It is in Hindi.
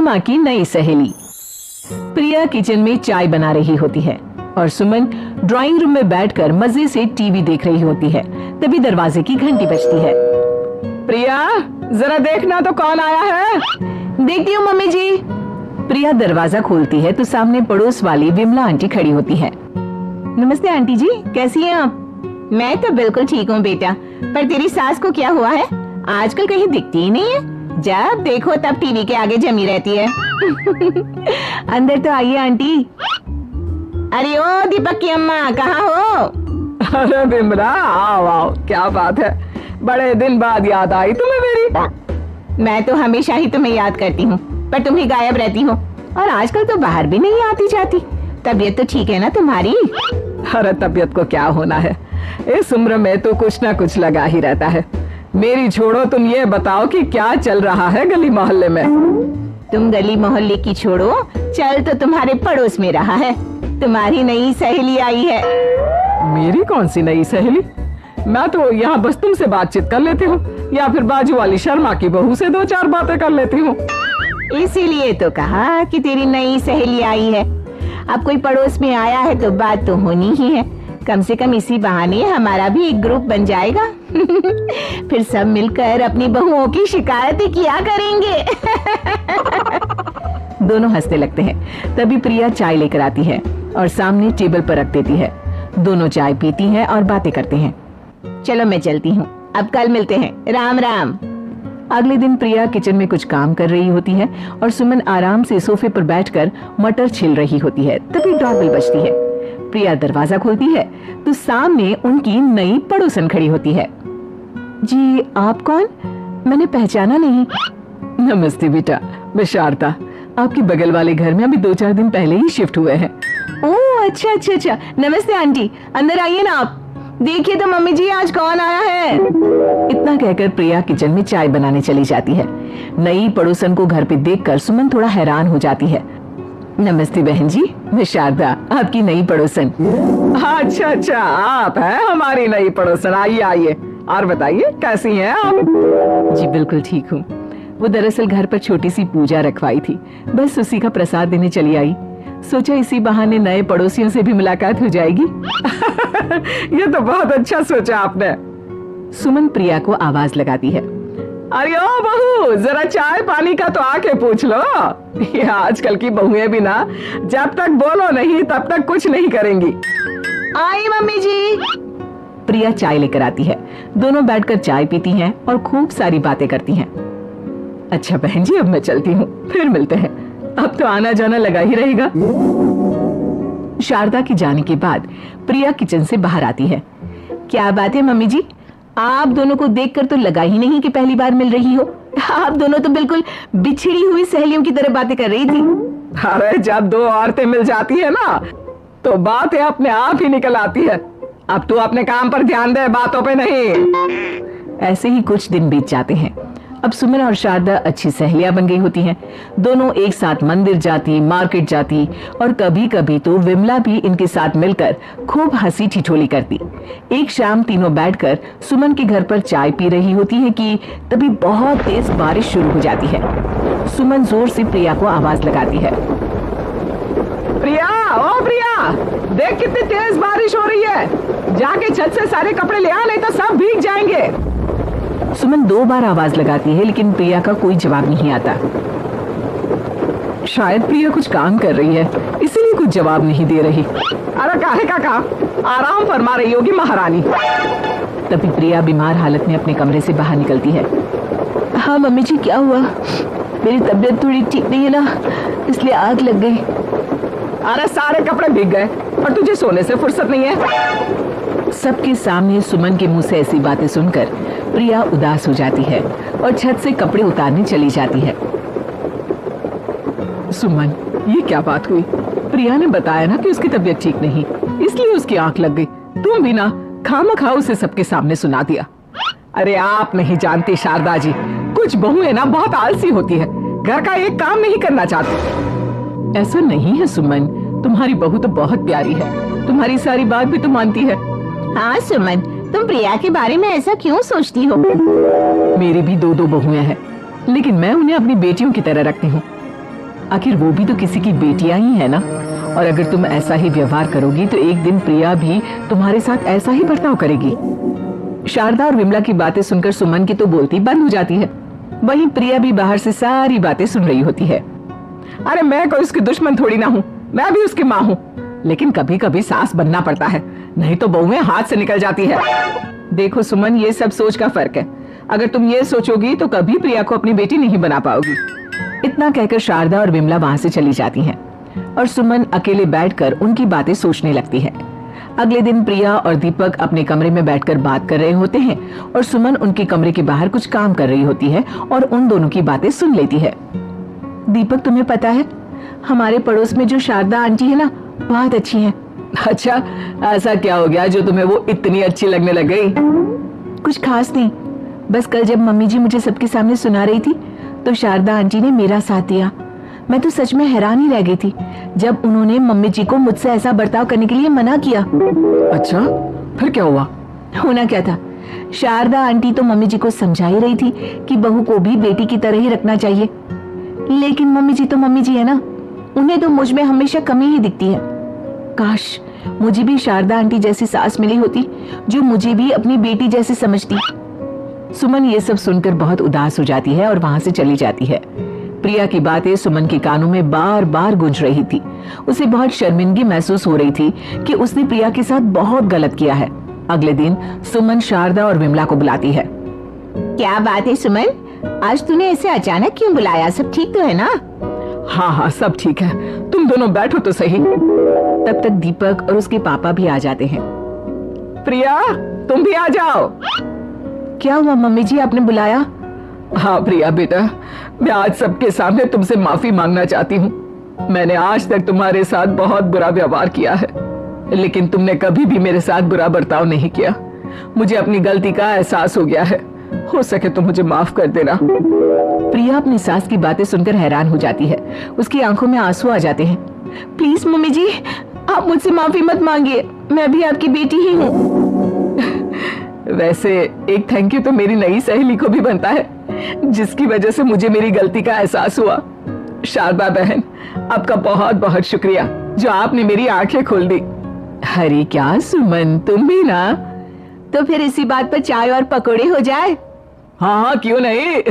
शर्मा की नई सहेली। प्रिया किचन में चाय बना रही होती है और सुमन ड्राइंग रूम में बैठकर मजे से टीवी देख रही होती है। तभी दरवाजे की घंटी बजती है। प्रिया, जरा देखना तो कौन आया है। देखती हूँ मम्मी जी। प्रिया दरवाजा खोलती है तो सामने पड़ोस वाली विमला आंटी खड़ी होती है। नमस्ते आंटी जी, कैसी हैं आप? मैं तो बिल्कुल ठीक हूँ बेटा, पर तेरी सास को क्या हुआ है? आजकल कहीं दिखती ही नहीं है, जब देखो तब टीवी के आगे जमी रहती है। अंदर तो आइए आंटी। अरे ओ दीपक की अम्मा, कहाँ हो? अरे बिमला, आओ आओ, क्या बात है, बड़े दिन बाद याद आई तुम्हें मेरी। मैं तो हमेशा ही तुम्हें याद करती हूँ, पर तुम ही गायब रहती हो और आजकल तो बाहर भी नहीं आती जाती। तबीयत तो ठीक है ना तुम्हारी? अरे तबीयत को क्या होना है, इस उम्र में तो कुछ ना कुछ लगा ही रहता है। मेरी छोड़ो, तुम ये बताओ कि क्या चल रहा है गली मोहल्ले में? तुम गली मोहल्ले की छोड़ो, चल तो तुम्हारे पड़ोस में रहा है। तुम्हारी नई सहेली आई है। मेरी कौन सी नई सहेली? मैं तो यहाँ बस तुमसे बातचीत कर लेती हूँ या फिर बाजू वाली शर्मा की बहू से दो चार बातें कर लेती हूँ। इसीलिए तो कहा कि तेरी नई सहेली आई है। अब कोई पड़ोस में आया है तो बात तो होनी ही है। कम से कम इसी बहाने हमारा भी एक ग्रुप बन जाएगा। फिर सब मिलकर अपनी बहुओं की शिकायतें किया करेंगे। दोनों हंसने लगते हैं। तभी प्रिया चाय लेकर आती है और सामने टेबल पर रख देती है। दोनों चाय पीती हैं और बातें करते हैं। चलो मैं चलती हूँ, अब कल मिलते हैं। राम राम। अगले दिन प्रिया किचन में कुछ काम कर रही होती है और सुमन आराम से सोफे पर बैठकर मटर छिल रही होती है। तभी डोरबेल बजती है। प्रिया दरवाजा खोलती है तो सामने उनकी नई पड़ोसन खड़ी होती है। जी आप कौन? मैंने पहचाना नहीं। नमस्ते बेटा, मैं शारदा, आपके बगल वाले घर में अभी 2-4 दिन पहले ही शिफ्ट हुए हैं। ओह अच्छा अच्छा अच्छा, नमस्ते आंटी, अंदर आइए ना आप। देखिए तो मम्मी जी आज कौन आया है। इतना कहकर प्रिया किचन में चाय बनाने चली जाती है। नई पड़ोसन को घर पे देखकर सुमन थोड़ा हैरान हो जाती है। नमस्ते बहन जी, मैं शारदा, आपकी नई पड़ोसन। अच्छा अच्छा, आप हैं हमारी नई पड़ोसन। आइए आइए, और बताइए कैसी हैं आप? जी बिल्कुल ठीक हूँ। वो दरअसल घर पर छोटी सी पूजा रखवाई थी, बस उसी का प्रसाद देने चली आई। सोचा इसी बहाने नए पड़ोसियों से भी मुलाकात हो जाएगी। ये तो बहुत अच्छा सोचा आपने। सुमन प्रिया को आवाज लगाती है। अरे ओ बहू, जरा चाय पानी का तो आके पूछ लो। ये आजकल की बहुएं भी ना जब तक बोलो नहीं तब तक कुछ नहीं करेंगी। आई मम्मी जी। प्रिया चाय लेकर आती है। दोनों बैठकर चाय पीती हैं और खूब सारी बातें करती हैं। अच्छा बहन जी, अब मैं चलती हूँ, फिर मिलते हैं। अब तो आना जाना लगा ही रहेगा। शारदा के जाने के बाद प्रिया किचन से बाहर आती है। क्या बात है मम्मी जी, आप दोनों को देखकर तो लगा ही नहीं कि पहली बार मिल रही हो। आप दोनों तो बिल्कुल बिछड़ी हुई सहेलियों की तरह बातें कर रही थी। अरे जब दो औरतें मिल जाती है ना तो बातें अपने आप ही निकल आती है। अब तू अपने काम पर ध्यान दे, बातों पे नहीं। ऐसे ही कुछ दिन बीत जाते हैं। अब सुमन और शारदा अच्छी सहेलियां बन गई होती हैं। दोनों एक साथ मंदिर जाती, मार्केट जाती और कभी कभी तो विमला भी इनके साथ मिलकर खूब हंसी ठिठोली करती। एक शाम तीनों बैठकर सुमन के घर पर चाय पी रही होती है कि तभी बहुत तेज बारिश शुरू हो जाती है। सुमन जोर से प्रिया को आवाज लगाती है। प्रिया, ओ प्रिया, देख कितनी तेज बारिश हो रही है, जाके छत से सारे कपड़े ले आ, नहीं तो सब भीग जाएंगे। सुमन 2 बार आवाज लगाती है लेकिन प्रिया का कोई जवाब नहीं आता। शायद प्रिया कुछ काम कर रही है, इसीलिए कुछ जवाब नहीं दे रही। अरे काहे का काम, आराम फरमा रही होगी महारानी। तभी प्रिया बीमार हालत में अपने कमरे से बाहर निकलती है। हाँ मम्मी जी, क्या हुआ? मेरी तबीयत थोड़ी ठीक नहीं है ना, इसलिए आग लग गई। अरे सारे कपड़े भीग गए और तुझे सोने से फुर्सत नहीं है। सबके सामने सुमन के मुंह से ऐसी बातें सुनकर प्रिया उदास हो जाती है और छत से कपड़े उतारने चली जाती है। सुमन, ये क्या बात हुई? प्रिया ने बताया ना कि उसकी तबीयत ठीक नहीं, इसलिए उसकी आंख लग गई। तुम भी ना खामखा उसे सबके सामने सुना दिया। अरे आप नहीं जानती शारदा जी, कुछ बहुएं ना बहुत आलसी होती है, घर का एक काम नहीं करना चाहती। ऐसा नहीं है सुमन, तुम्हारी बहू तो बहुत प्यारी है, तुम्हारी सारी बात भी तो मानती है। हाँ सुमन, तुम प्रिया के बारे में ऐसा क्यों सोचती हो? मेरी भी 2 बहुएं हैं, लेकिन मैं उन्हें अपनी बेटियों की तरह रखती हूँ। आखिर वो भी तो किसी की बेटियां ही है ना। और अगर तुम ऐसा ही व्यवहार करोगी तो एक दिन प्रिया भी तुम्हारे साथ ऐसा ही बर्ताव करेगी। शारदा और विमला की बातें सुनकर सुमन की तो बोलती बंद हो जाती है। वहीं प्रिया भी बाहर से सारी बातें सुन रही होती है। अरे मैं कोई उसकी दुश्मन थोड़ी ना हूँ, मैं भी उसकी माँ हूँ, लेकिन कभी कभी सास बनना पड़ता है, नहीं तो बहुएं हाथ से निकल जाती है। देखो सुमन, ये सब सोच का फर्क है। अगर तुम ये सोचोगी तो कभी प्रिया को अपनी बेटी नहीं बना पाओगी। इतना कहकर शारदा और विमला वहां से चली जाती हैं और सुमन अकेले बैठकर उनकी बातें सोचने लगती है। अगले दिन प्रिया और दीपक अपने कमरे में बैठकर बात कर रहे होते हैं और सुमन उनके कमरे के बाहर कुछ काम कर रही होती है और उन दोनों की बातें सुन लेती है। दीपक, तुम्हें पता है हमारे पड़ोस में जो शारदा आंटी है ना, बहुत अच्छी है। अच्छा, ऐसा क्या हो गया जो तुम्हें वो इतनी अच्छी लगने लग गई? कुछ खास नहीं, बस कल जब मम्मी जी मुझे सबके सामने सुना रही थी तो शारदा आंटी ने मेरा साथ दिया। मैं तो सच में हैरान ही रह गई थी जब उन्होंने मम्मी जी को मुझसे ऐसा बर्ताव करने के लिए मना किया। अच्छा, फिर क्या हुआ? होना क्या था, शारदा आंटी तो मम्मी जी को समझा ही रही थी कि बहू को भी बेटी की तरह ही रखना चाहिए, लेकिन मम्मी जी तो मम्मी जी है ना, उन्हें तो मुझ में हमेशा कमी ही दिखती है। काश मुझे भी शारदा आंटी जैसी सास मिली होती जो मुझे भी अपनी बेटी जैसी समझती। सुमन ये सब सुनकर बहुत उदास हो जाती है और वहां से चली जाती है। प्रिया की बातें सुमन के कानों में बार बार गूंज रही थी। उसे बहुत शर्मिंदगी महसूस हो रही थी कि उसने प्रिया के साथ बहुत गलत किया है। अगले दिन सुमन शारदा और विमला को बुलाती है। क्या बात है सुमन, आज तूने ऐसे अचानक क्यों बुलाया? सब ठीक तो है ना? हाँ हाँ, सब ठीक है, तुम दोनों बैठो तो सही। तब तक दीपक और उसके पापा भी आ जाते हैं। प्रिया, तुम भी आ जाओ। क्या हुआ मम्मी जी, आपने बुलाया? हाँ प्रिया बेटा, मैं आज सबके सामने तुमसे माफी मांगना चाहती हूँ। मैंने आज तक तुम्हारे साथ बहुत बुरा व्यवहार किया है, लेकिन तुमने कभी भी मेरे साथ बुरा बर्ताव नहीं किया। मुझे अपनी गलती का एहसास हो गया है, हो सके तो मुझे माफ कर देना। प्रिया अपनी सास की बातें सुनकर हैरान हो जाती है। उसकी आंखों में आंसू आ जाते हैं। प्लीज मम्मी जी, आप मुझसे माफी मत मांगिए, मैं भी आपकी बेटी ही हूँ। वैसे एक थैंक यू तो मेरी नई सहेली को भी बनता है, जिसकी वजह से मुझे मेरी गलती का एहसास हुआ। शारदा बहन, आपका बहुत बहुत शुक्रिया जो आपने मेरी आंखें खोल दी। अरे क्या सुमन, तुम भी ना? तो फिर इसी बात पर चाय और पकौड़े हो जाए। हाँ हाँ, क्यों नहीं।